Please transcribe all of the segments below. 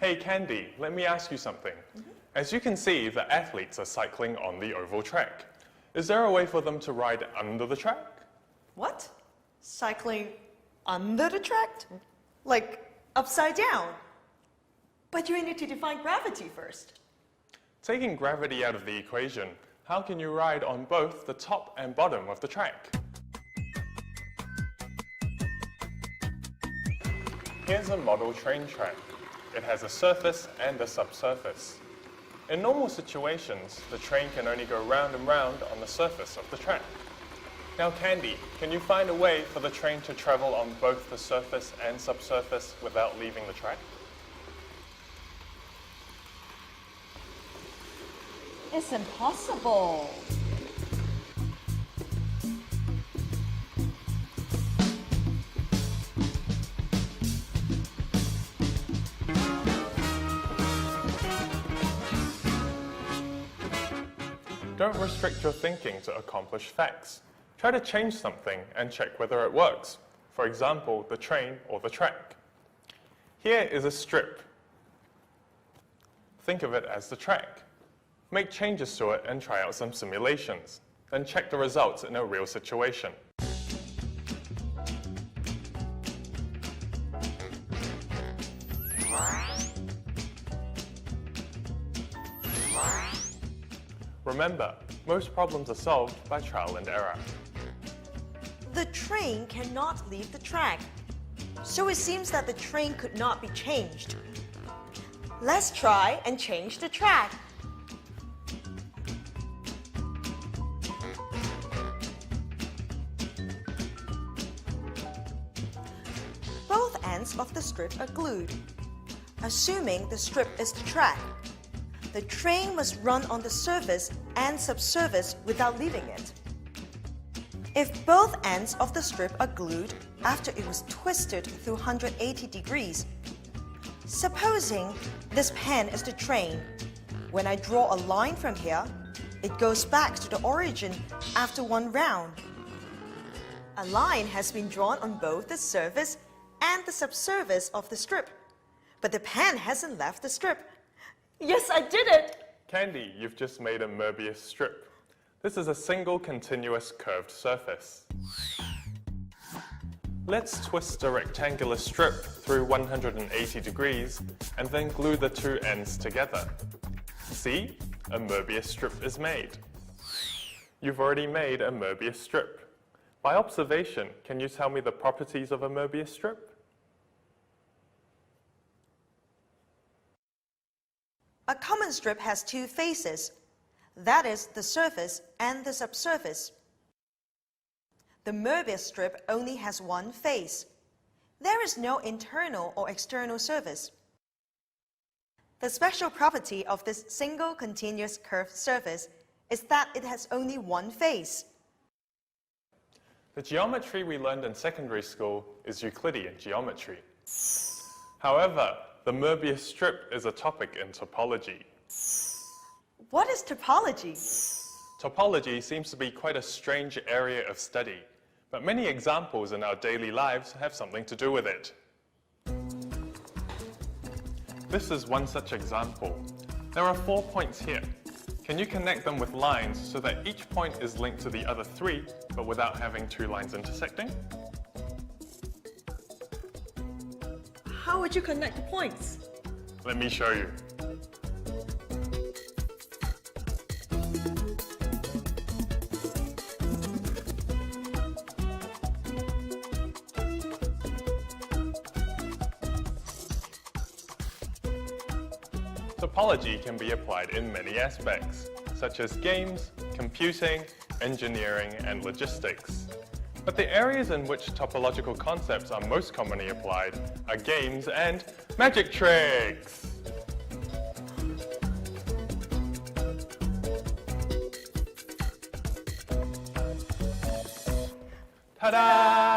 Hey Candy, let me ask you something. As you can see, the athletes are cycling on the oval track. Is there a way for them to ride under the track? What? Cycling under the track? Like upside down? But you need to define gravity first. Taking gravity out of the equation, how can you ride on both the top and bottom of the track? Here's a model train track. It has a surface and a subsurface. In normal situations, the train can only go round and round on the surface of the track. Now Candy, can you find a way for the train to travel on both the surface and subsurface without leaving the track? It's impossible. Don't restrict your thinking to accomplish facts. Try to change something and check whether it works. For example, the train or the track. Here is a strip. Think of it as the track. Make changes to it and try out some simulations. Then check the results in a real situation. Remember, most problems are solved by trial and error. The train cannot leave the track, so it seems that the train could not be changed. Let's try and change the track. Both ends of the strip are glued. Assuming the strip is the track, the train must run on the surface and subsurface without leaving it. If both ends of the strip are glued after it was twisted through 180 degrees, supposing this pen is the train, when I draw a line from here, it goes back to the origin after one round. A line has been drawn on both the surface and the subsurface of the strip, but the pen hasn't left the strip. Yes, I did it! Candy, you've just made a Mobius strip. This is a single continuous curved surface. Let's twist a rectangular strip through 180 degrees and then glue the two ends together. See? A Mobius strip is made. You've already made a Mobius strip. By observation, can you tell me the properties of a Mobius strip? A common strip has two faces, that is, the surface and the subsurface. The Mobius strip only has one face. There is no internal or external surface. The special property of this single continuous curved surface is that it has only one face. The geometry we learned in secondary school is Euclidean geometry. However, the Mobius strip is a topic in topology. What is topology? Topology seems to be quite a strange area of study, but many examples in our daily lives have something to do with it. This is one such example. There are 4 points here. Can you connect them with lines so that each point is linked to the other 3, but without having 2 lines intersecting? How would you connect the points? Let me show you. Topology can be applied in many aspects, such as games, computing, engineering, and logistics. But the areas in which topological concepts are most commonly applied are games and magic tricks! Ta-da!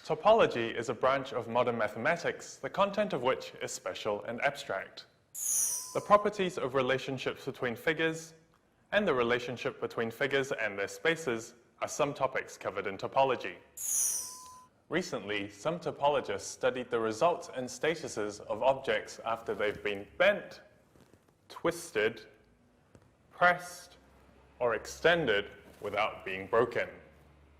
Topology is a branch of modern mathematics, the content of which is special and abstract. The properties of relationships between figures and the relationship between figures and their spaces are some topics covered in topology. Recently, some topologists studied the results and statuses of objects after they've been bent, twisted, pressed, or extended without being broken.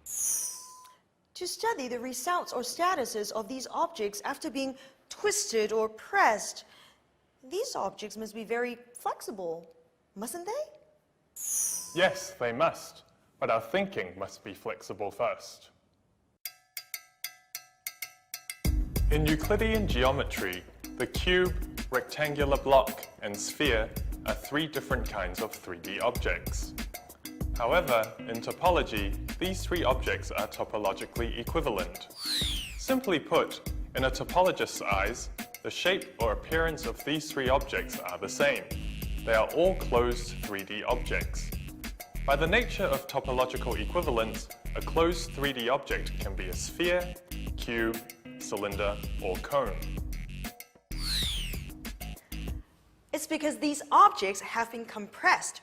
To study the results or statuses of these objects after being twisted or pressed, these objects must be very flexible, mustn't they? Yes, they must, but our thinking must be flexible first. In Euclidean geometry, the cube, rectangular block, and sphere are three different kinds of 3D objects. However, in topology, these three objects are topologically equivalent. Simply put, in a topologist's eyes, the shape or appearance of these three objects are the same. They are all closed 3D objects. By the nature of topological equivalence, a closed 3D object can be a sphere, cube, cylinder, or cone. It's because these objects have been compressed,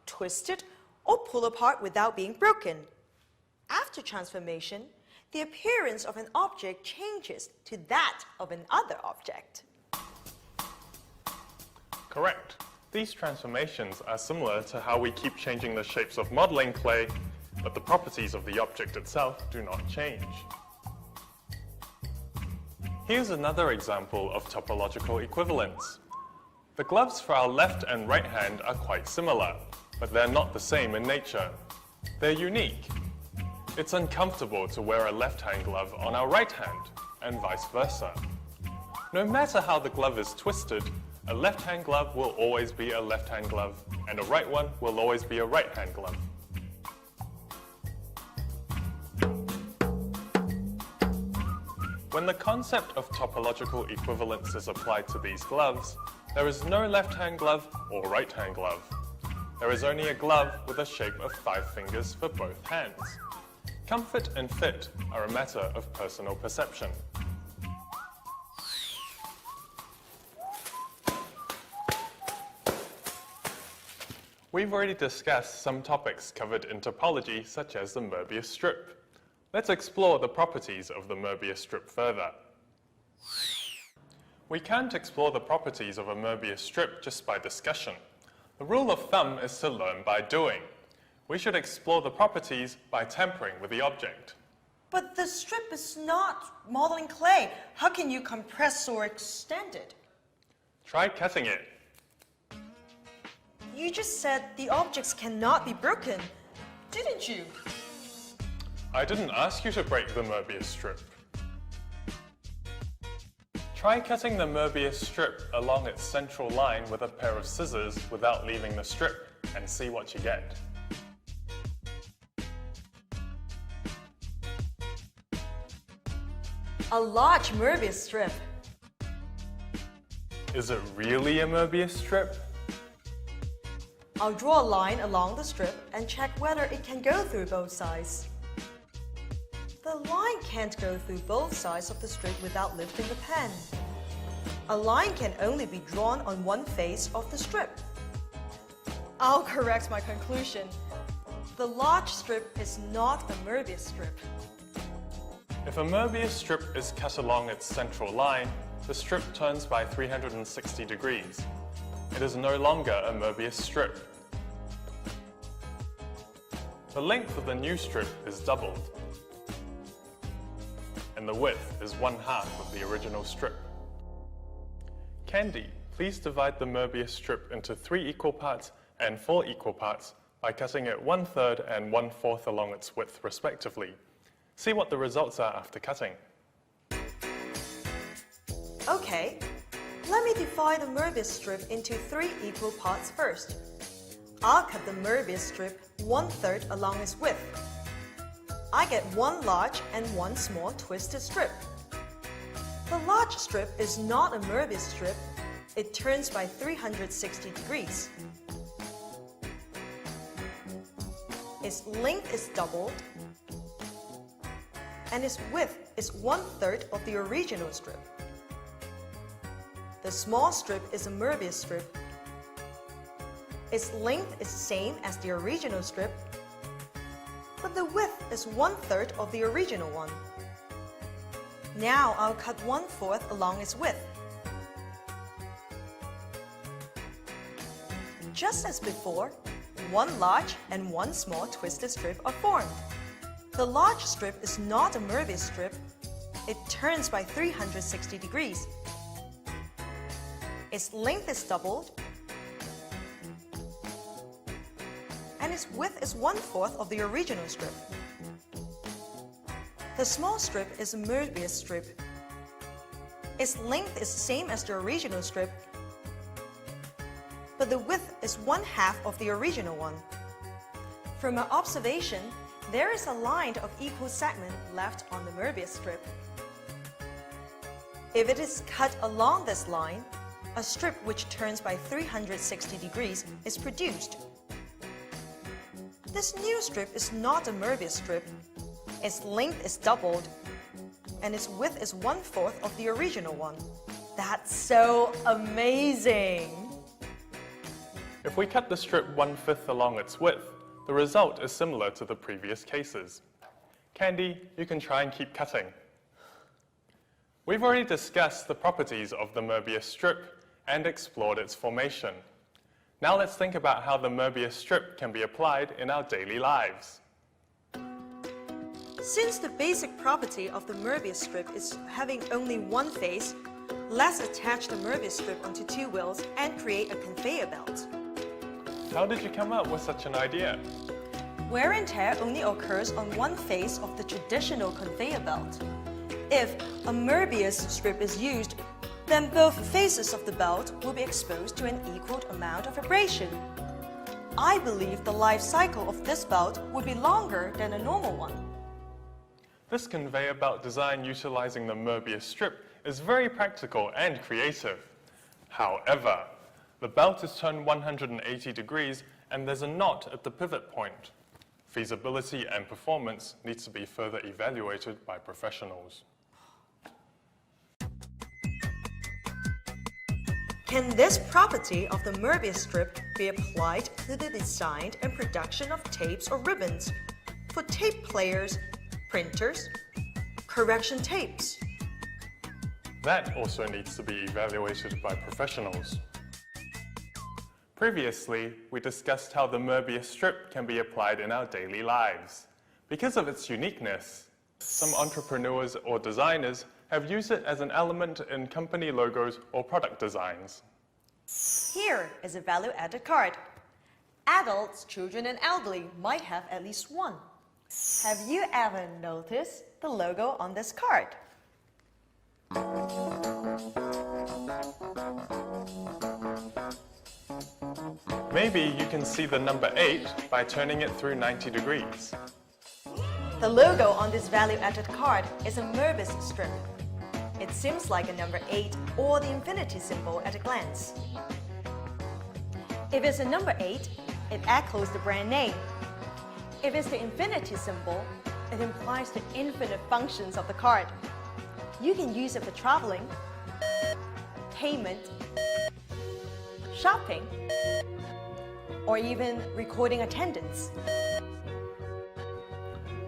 twisted, or pulled apart without being broken. After transformation, the appearance of an object changes to that of another object. Correct. These transformations are similar to how we keep changing the shapes of modeling clay, but the properties of the object itself do not change. Here's another example of topological equivalence. The gloves for our left and right hand are quite similar, but they're not the same in nature. They're unique. It's uncomfortable to wear a left-hand glove on our right hand, and vice versa. No matter how the glove is twisted, a left-hand glove will always be a left-hand glove, and a right one will always be a right-hand glove. When the concept of topological equivalence is applied to these gloves, there is no left-hand glove or right-hand glove. There is only a glove with a shape of 5 fingers for both hands. Comfort and fit are a matter of personal perception. We've already discussed some topics covered in topology, such as the Mobius strip. Let's explore the properties of the Mobius strip further. We can't explore the properties of a Mobius strip just by discussion. The rule of thumb is to learn by doing. We should explore the properties by tampering with the object. But the strip is not modeling clay. How can you compress or extend it? Try cutting it. You just said the objects cannot be broken, didn't you? I didn't ask you to break the Mobius strip. Try cutting the Mobius strip along its central line with a pair of scissors without leaving the strip and see what you get. A large Mobius strip. Is it really a Mobius strip? I'll draw a line along the strip and check whether it can go through both sides. The line can't go through both sides of the strip without lifting the pen. A line can only be drawn on one face of the strip. I'll correct my conclusion. The large strip is not a Mobius strip. If a Mobius strip is cut along its central line, the strip turns by 360 degrees. It is no longer a Mobius strip. The length of the new strip is doubled, and the width is 1/2 of the original strip. Candy, please divide the Mobius strip into 3 equal parts and 4 equal parts by cutting it 1/3 and 1/4 along its width respectively. See what the results are after cutting. Okay, let me divide the Mobius strip into 3 equal parts first. I'll cut the Mobius strip 1/3 along its width. I get 1 large and 1 small twisted strip. The large strip is not a Mobius strip. It turns by 360 degrees. Its length is doubled, and its width is 1/3 of the original strip. The small strip is a Mobius strip. Its length is same as the original strip, but the width is 1/3 of the original one. Now I'll cut 1/4 along its width. Just as before, one large and one small twisted strip are formed. The large strip is not a Mobius strip. It turns by 360 degrees. Its length is doubled, and its width is 1/4 of the original strip. The small strip is a Mobius strip. Its length is the same as the original strip, but the width is 1/2 of the original one. From our observation, there is a line of equal segment left on the Mobius strip. If it is cut along this line, a strip which turns by 360 degrees is produced. This new strip is not a Mobius strip. Its length is doubled, and its width is 1/4 of the original one. That's so amazing! If we cut the strip 1/5 along its width, the result is similar to the previous cases. Candy, you can try and keep cutting. We've already discussed the properties of the Mobius strip and explored its formation. Now let's think about how the Mobius strip can be applied in our daily lives. Since the basic property of the Mobius strip is having only one face, let's attach the Mobius strip onto two wheels and create a conveyor belt. How did you come up with such an idea? Wear and tear only occurs on one face of the traditional conveyor belt. If a Mobius strip is used, then both faces of the belt will be exposed to an equal amount of abrasion. I believe the life cycle of this belt would be longer than a normal one. This conveyor belt design utilizing the Mobius strip is very practical and creative. However, the belt is turned 180 degrees and there's a knot at the pivot point. Feasibility and performance needs to be further evaluated by professionals. Can this property of the Mobius strip be applied to the design and production of tapes or ribbons for tape players, printers, correction tapes? That also needs to be evaluated by professionals. Previously, we discussed how the Mobius strip can be applied in our daily lives. Because of its uniqueness, some entrepreneurs or designers have used it as an element in company logos or product designs. Here is a value-added card. Adults, children, and elderly might have at least one. Have you ever noticed the logo on this card? Maybe you can see the number 8 by turning it through 90 degrees. The logo on this value-added card is a Mobius strip. It seems like a number 8 or the infinity symbol at a glance. If it's a number 8, it echoes the brand name. If it's the infinity symbol, it implies the infinite functions of the card. You can use it for traveling, payment, shopping, or even recording attendance.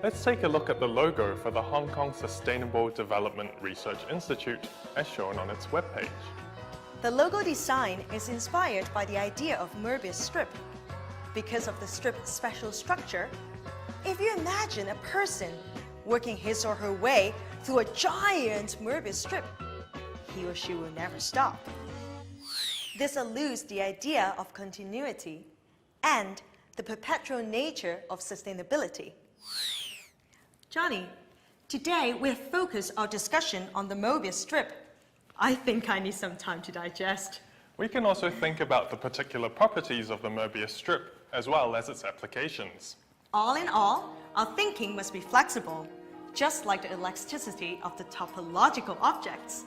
Let's take a look at the logo for the Hong Kong Sustainable Development Research Institute as shown on its webpage. The logo design is inspired by the idea of Mobius strip. Because of the strip's special structure, if you imagine a person working his or her way through a giant Mobius strip, he or she will never stop. This alludes the idea of continuity and the perpetual nature of sustainability. Johnny, today we have focused our discussion on the Mobius strip. I think I need some time to digest. We can also think about the particular properties of the Mobius strip as well as its applications. All in all, our thinking must be flexible, just like the elasticity of the topological objects.